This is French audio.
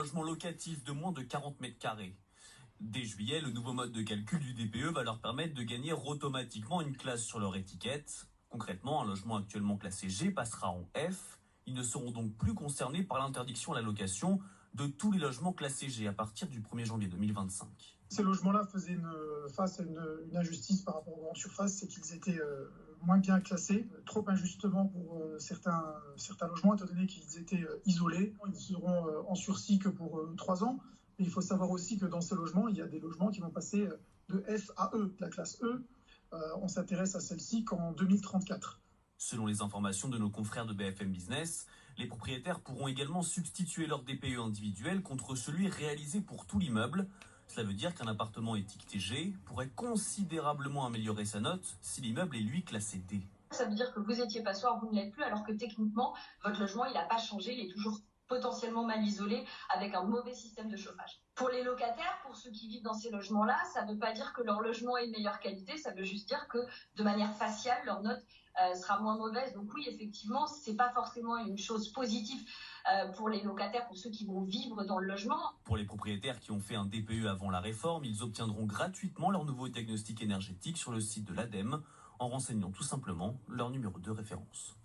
Logement locatif de moins de 40 mètres carrés. Dès juillet, le nouveau mode de calcul du DPE va leur permettre de gagner automatiquement une classe sur leur étiquette. Concrètement, un logement actuellement classé G passera en F. Ils ne seront donc plus concernés par l'interdiction à la location de tous les logements classés G à partir du 1er janvier 2025. Ces logements-là faisaient face à une injustice par rapport aux grandes surfaces, c'est qu'ils étaient moins bien classés, trop injustement pour certains logements, étant donné qu'ils étaient isolés. Ils seront en sursis que pour 3 ans. Mais il faut savoir aussi que dans ces logements, il y a des logements qui vont passer de F à E. La classe E, on s'intéresse à celle-ci qu'en 2034. Selon les informations de nos confrères de BFM Business, les propriétaires pourront également substituer leur DPE individuel contre celui réalisé pour tout l'immeuble. Cela veut dire qu'un appartement étiqueté G pourrait considérablement améliorer sa note si l'immeuble est lui classé D. Ça veut dire que vous étiez passoire, vous ne l'êtes plus, alors que techniquement, votre logement, il n'a pas changé, il est toujours potentiellement mal isolé avec un mauvais système de chauffage. Pour les locataires, pour ceux qui vivent dans ces logements-là, ça ne veut pas dire que leur logement est de meilleure qualité, ça veut juste dire que de manière faciale, leur note sera moins mauvaise. Donc oui, effectivement, c'est pas forcément une chose positive pour les locataires, pour ceux qui vont vivre dans le logement. Pour les propriétaires qui ont fait un DPE avant la réforme, ils obtiendront gratuitement leur nouveau diagnostic énergétique sur le site de l'ADEME en renseignant tout simplement leur numéro de référence.